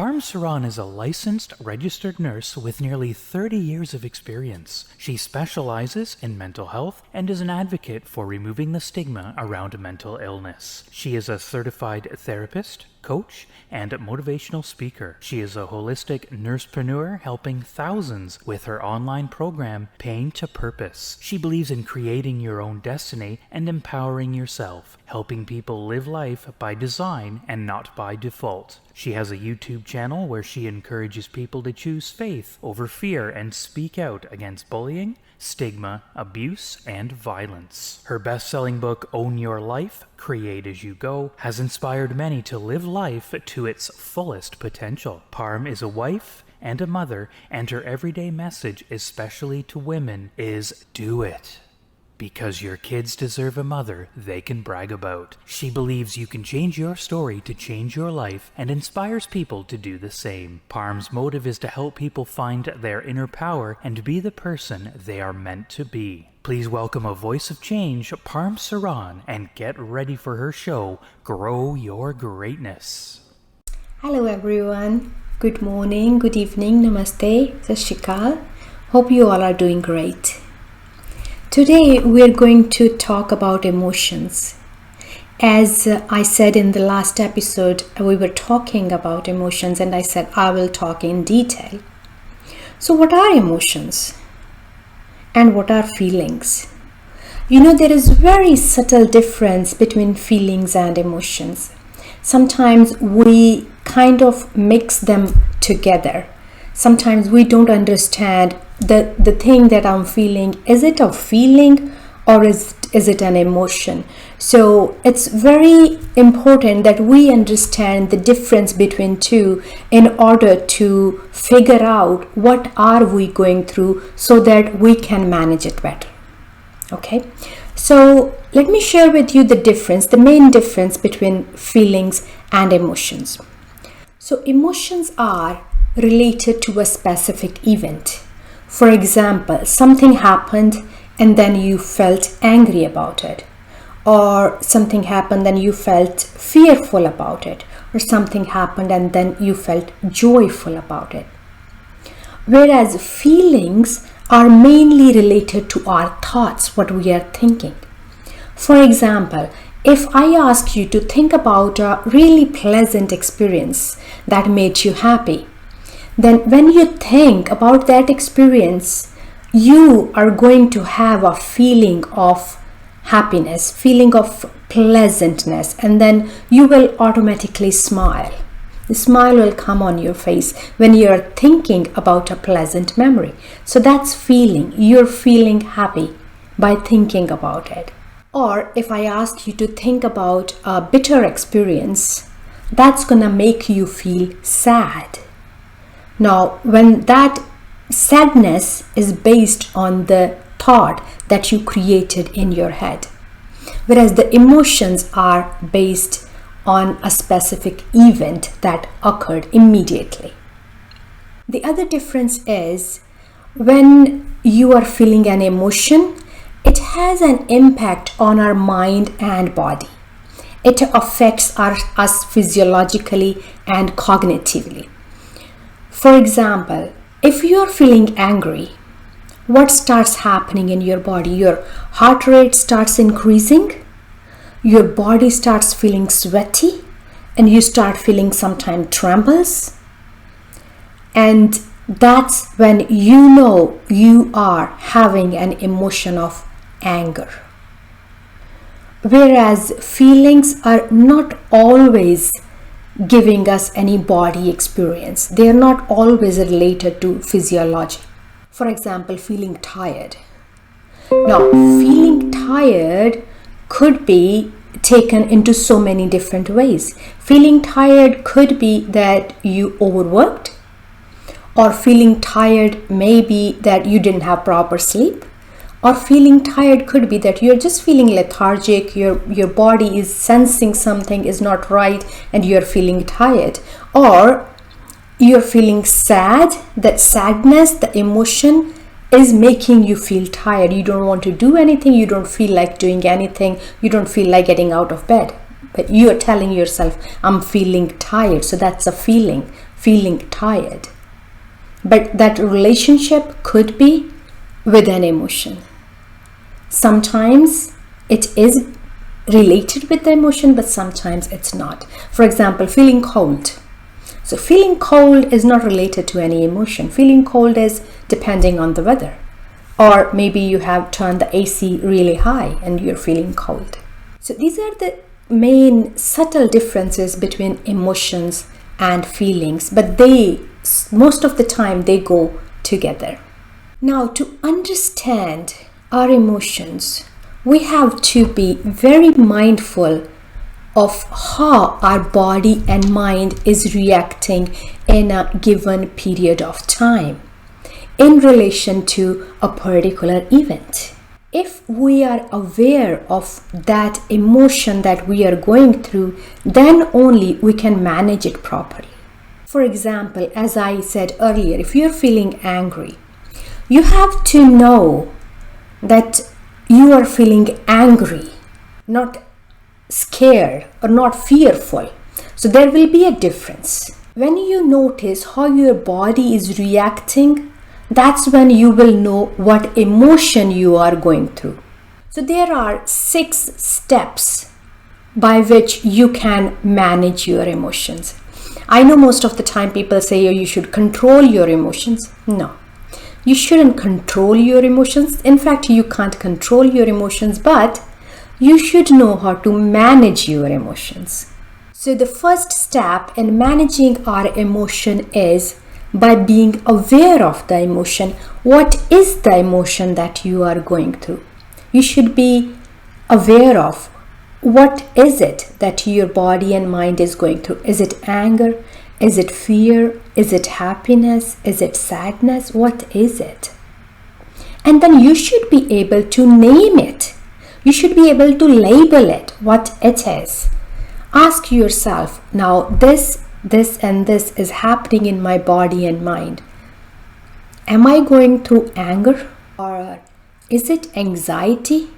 Parm Saran is a licensed, registered nurse with nearly 30 years of experience. She specializes in mental health and is an advocate for removing the stigma around mental illness. She is a certified therapist, coach, and motivational speaker. She is a holistic nursepreneur helping thousands with her online program, Pain to Purpose. She believes in creating your own destiny and empowering yourself, helping people live life by design and not by default. She has a YouTube channel where she encourages people to choose faith over fear and speak out against bullying, stigma, abuse, and violence. Her best-selling book, Own Your Life, Create As You Go, has inspired many to live life to its fullest potential. Parm is a wife and a mother, and her everyday message, especially to women, is do it. Because your kids deserve a mother they can brag about. She believes you can change your story to change your life and inspires people to do the same. Parm's motive is to help people find their inner power and be the person they are meant to be. Please welcome a voice of change, Parm Saran, and get ready for her show, Grow Your Greatness. Hello everyone. Good morning, good evening, namaste, sat shri akal. Hope you all are doing great. Today we are going to talk about emotions. As I said in the last episode, we were talking about emotions and I said I will talk in detail. So what are emotions? And what are feelings? You know, there is very subtle difference between feelings and emotions. Sometimes we kind of mix them together. Sometimes we don't understand the thing that I'm feeling. Is it a feeling or is it an emotion? So it's very important that we understand the difference between two in order to figure out what are we going through so that we can manage it better. Okay, so let me share with you the main difference between feelings and emotions. So emotions are related to a specific event. For example, something happened and then you felt angry about it, or something happened and you felt fearful about it, or something happened and then you felt joyful about it. Whereas feelings are mainly related to our thoughts, what we are thinking. For example, if I ask you to think about a really pleasant experience that made you happy, then when you think about that experience, you are going to have a feeling of happiness, feeling of pleasantness, and then you will automatically smile. The smile will come on your face when you are thinking about a pleasant memory. So that's feeling. You're feeling happy by thinking about it. Or if I ask you to think about a bitter experience, that's gonna make you feel sad. Now, when that sadness is based on the thought that you created in your head, whereas the emotions are based on a specific event that occurred immediately. The other difference is when you are feeling an emotion, it has an impact on our mind and body. It affects us physiologically and cognitively. For example, if you are feeling angry, what starts happening in your body? Your heart rate starts increasing, your body starts feeling sweaty, and you start feeling sometimes trembles. And that's when you know you are having an emotion of anger. Whereas feelings are not always giving us any body experience. They are not always related to physiology. For example, feeling tired. Now, feeling tired could be taken into so many different ways. Feeling tired could be that you overworked, or feeling tired may be that you didn't have proper sleep, or feeling tired could be that you're just feeling lethargic, your body is sensing something is not right and you're feeling tired. Or you're feeling sad, that sadness, the emotion is making you feel tired. You don't want to do anything, you don't feel like doing anything, you don't feel like getting out of bed. But you're telling yourself, I'm feeling tired. So that's a feeling. feeling tired. But that relationship could be with an emotion. Sometimes it is related with the emotion, but sometimes it's not. For example, feeling cold. So feeling cold is not related to any emotion. Feeling cold is depending on the weather. Or maybe you have turned the AC really high and you're feeling cold. So these are the main subtle differences between emotions and feelings, but most of the time they go together. Now, to understand our emotions, we have to be very mindful of how our body and mind is reacting in a given period of time in relation to a particular event. If we are aware of that emotion that we are going through, then only we can manage it properly. For example, as I said earlier, if you're feeling angry, you have to know that you are feeling angry, not scared or not fearful. So there will be a difference. When you notice how your body is reacting, that's when you will know what emotion you are going through. So there are 6 steps by which you can manage your emotions. I know most of the time people say, oh, you should control your emotions. No, you shouldn't control your emotions. In fact, you can't control your emotions, but you should know how to manage your emotions. So the first step in managing our emotion is by being aware of the emotion. What is the emotion that you are going through? You should be aware of what is it that your body and mind is going through. Is it anger? Is it fear? Is it happiness? Is it sadness? What is it? And then you should be able to name it. You should be able to label it, what it is. Ask yourself, now this and this is happening in my body and mind. Am I going through anger? Or is it anxiety?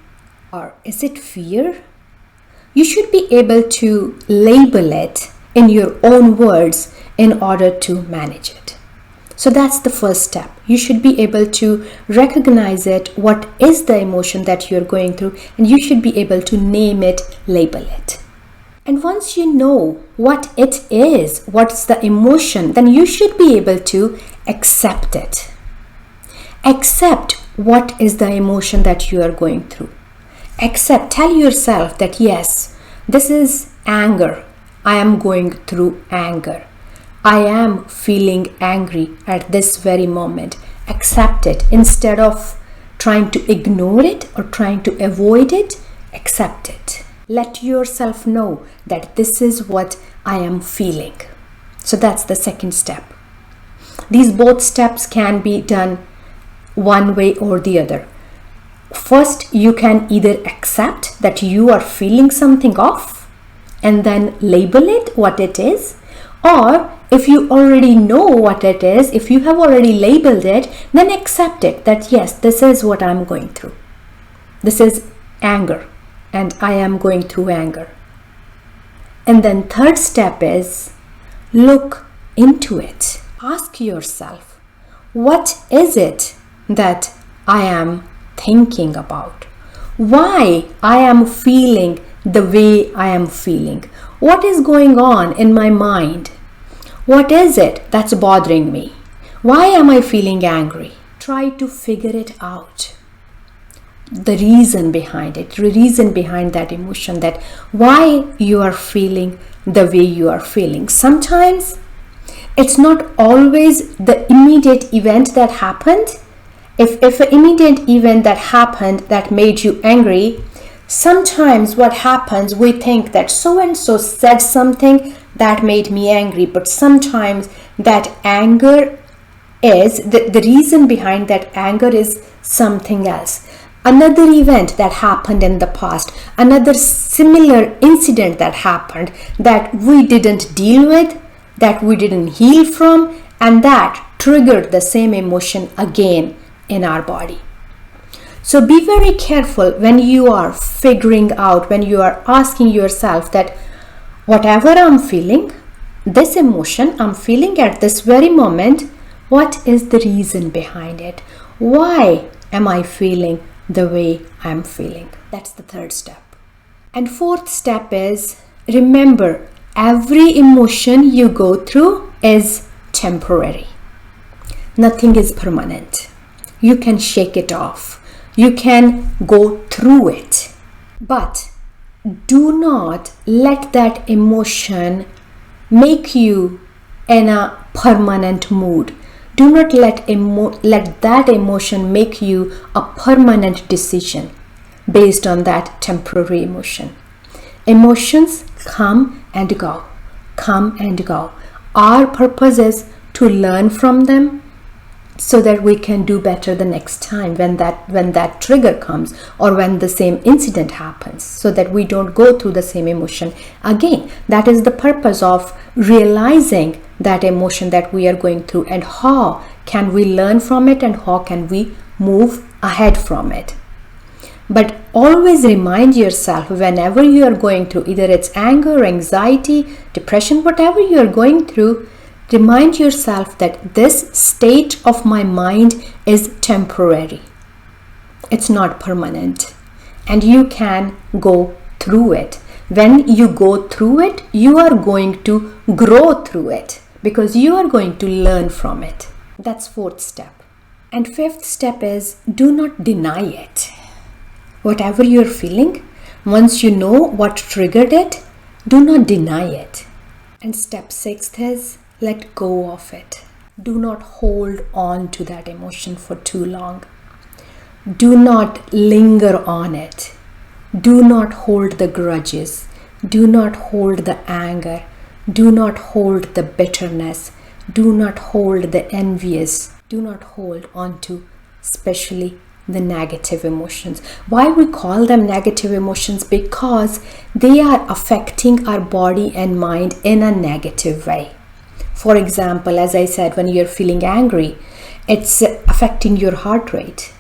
Or is it fear? You should be able to label it in your own words in order to manage it. So that's the first step. You should be able to recognize it, what is the emotion that you're going through, and you should be able to name it, label it. And once you know what it is, what's the emotion, then you should be able to accept it. Accept what is the emotion that you are going through. Accept, tell yourself that yes, this is anger. I am going through anger. I am feeling angry at this very moment. Accept it. Instead of trying to ignore it or trying to avoid it, accept it. Let yourself know that this is what I am feeling. So that's the second step. These both steps can be done one way or the other. First, you can either accept that you are feeling something off and then label it what it is, or if you already know what it is, if you have already labeled it, then accept it that yes, this is what I'm going through. This is anger and I am going through anger. And then third step is look into it. Ask yourself, what is it that I am thinking about? Why I am feeling the way I am feeling? What is going on in my mind? What is it that's bothering me? Why am I feeling angry? Try to figure it out. The reason behind it, the reason behind that emotion, that why you are feeling the way you are feeling. Sometimes it's not always the immediate event that happened. If an immediate event that happened that made you angry, sometimes what happens, we think that so and so said something that made me angry, but sometimes that anger is, the reason behind that anger is something else. Another event that happened in the past, another similar incident that happened that we didn't deal with, that we didn't heal from, and that triggered the same emotion again in our body. So be very careful when you are figuring out, when you are asking yourself that whatever I'm feeling, this emotion I'm feeling at this very moment, what is the reason behind it? Why am I feeling the way I'm feeling? That's the third step. And fourth step is, remember, every emotion you go through is temporary. Nothing is permanent. You can shake it off. You can go through it. But do not let that emotion make you in a permanent mood. Do not let that emotion make you a permanent decision based on that temporary emotion. Emotions come and go, come and go. Our purpose is to learn from them so that we can do better the next time when that trigger comes or when the same incident happens, so that we don't go through the same emotion again. That is the purpose of realizing that emotion that we are going through, and how can we learn from it and how can we move ahead from it. But always remind yourself, whenever you are going through, either it's anger, anxiety, depression, whatever you are going through, remind yourself that this state of my mind is temporary. It's not permanent. And you can go through it. When you go through it, you are going to grow through it because you are going to learn from it. That's fourth step. And fifth step is, do not deny it. Whatever you're feeling, once you know what triggered it, do not deny it. And step sixth is, let go of it. Do not hold on to that emotion for too long. Do not linger on it. Do not hold the grudges. Do not hold the anger. Do not hold the bitterness. Do not hold the envious. Do not hold on to especially the negative emotions. Why we call them negative emotions? Because they are affecting our body and mind in a negative way. For example, as I said, when you're feeling angry, it's affecting your heart rate.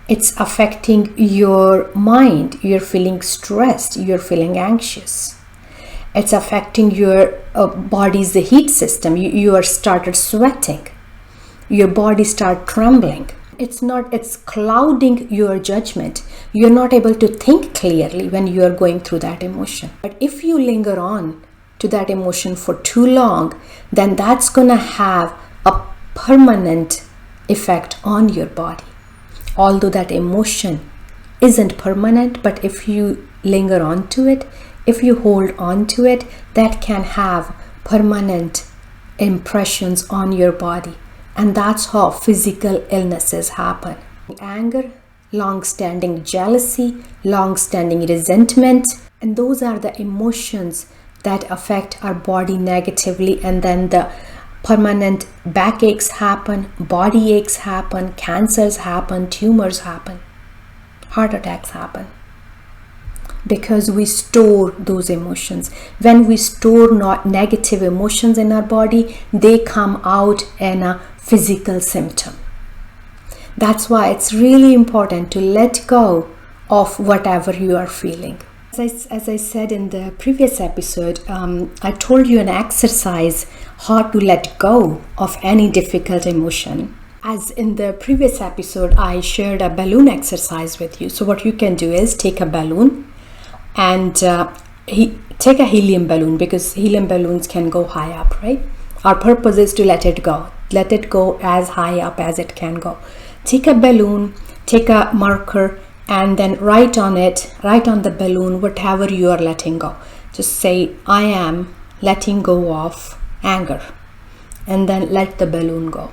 It's affecting your mind. You're feeling stressed. You're feeling anxious. It's affecting your body's heat system. You are started sweating. Your body start trembling. It's clouding your judgment. You're not able to think clearly when you are going through that emotion. But if you linger on to that emotion for too long, then that's gonna have a permanent effect on your body. Although that emotion isn't permanent, but if you linger on to it, if you hold on to it, that can have permanent impressions on your body. And that's how physical illnesses happen. Anger, long-standing jealousy, long-standing resentment, and those are the emotions that affect our body negatively, and then the permanent backaches happen, body aches happen, cancers happen, tumors happen, heart attacks happen. Because we store those emotions. When we store not negative emotions in our body, they come out in a physical symptom. That's why it's really important to let go of whatever you are feeling. As I said in the previous episode, I told you an exercise how to let go of any difficult emotion. As in the previous episode, I shared a balloon exercise with you. So what you can do is take a balloon and take a helium balloon, because helium balloons can go high up, right? Our purpose is to let it go. Let it go as high up as it can go. Take a balloon, take a marker, and then write on the balloon whatever you are letting go. Just say, I am letting go of anger, and then let the balloon go.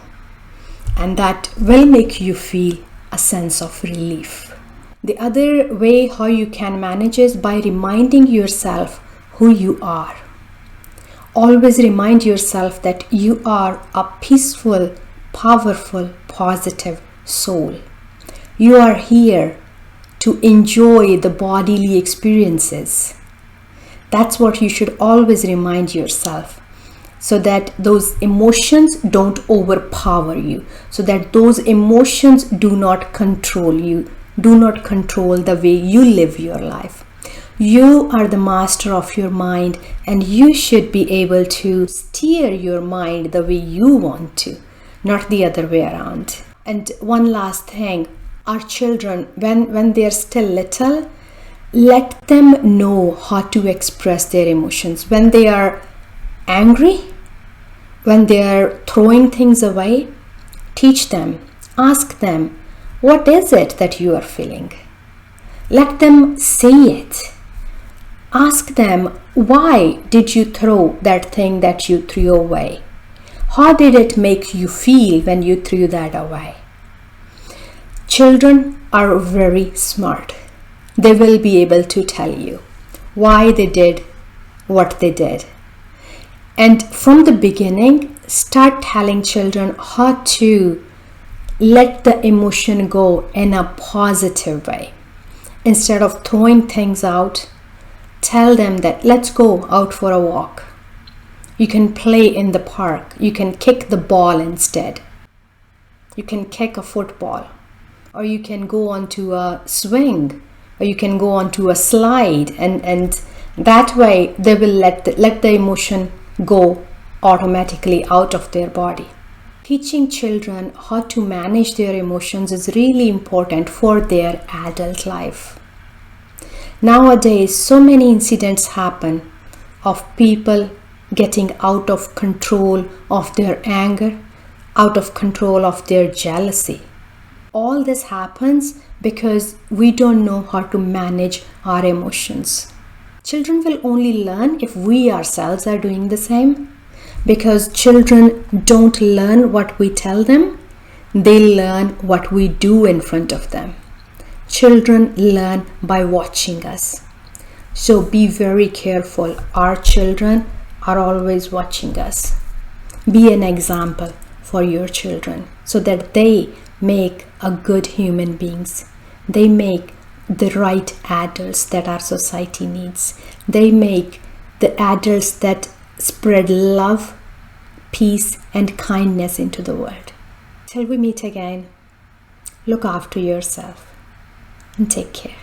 And that will make you feel a sense of relief. The other way how you can manage is by reminding yourself who you are. Always remind yourself that you are a peaceful, powerful, positive soul. You are here to enjoy the bodily experiences. That's what you should always remind yourself, so that those emotions don't overpower you, so that those emotions do not control you, do not control the way you live your life. You are the master of your mind, and you should be able to steer your mind the way you want to, not the other way around. And one last thing, our children, when they're still little, let them know how to express their emotions. When they are angry, when they are throwing things away, teach them, ask them, what is it that you are feeling? Let them say it. Ask them, why did you throw that thing that you threw away? How did it make you feel when you threw that away? Children are very smart. They will be able to tell you why they did what they did. And from the beginning, start telling children how to let the emotion go in a positive way. Instead of throwing things out, tell them that let's go out for a walk. You can play in the park. You can kick the ball instead. You can kick a football. Or you can go onto a swing. Or you can go onto a slide. And that way they will let the emotion go automatically out of their body. Teaching children how to manage their emotions is really important for their adult life. Nowadays, so many incidents happen of people getting out of control of their anger, out of control of their jealousy. All this happens because we don't know how to manage our emotions. Children will only learn if we ourselves are doing the same, because children don't learn what we tell them, they learn what we do in front of them. Children learn by watching us. So be very careful. Our children are always watching us. Be an example for your children so that they make a good human beings. They make the right adults that our society needs. They make the adults that spread love, peace, and kindness into the world. Till we meet again, look after yourself and take care.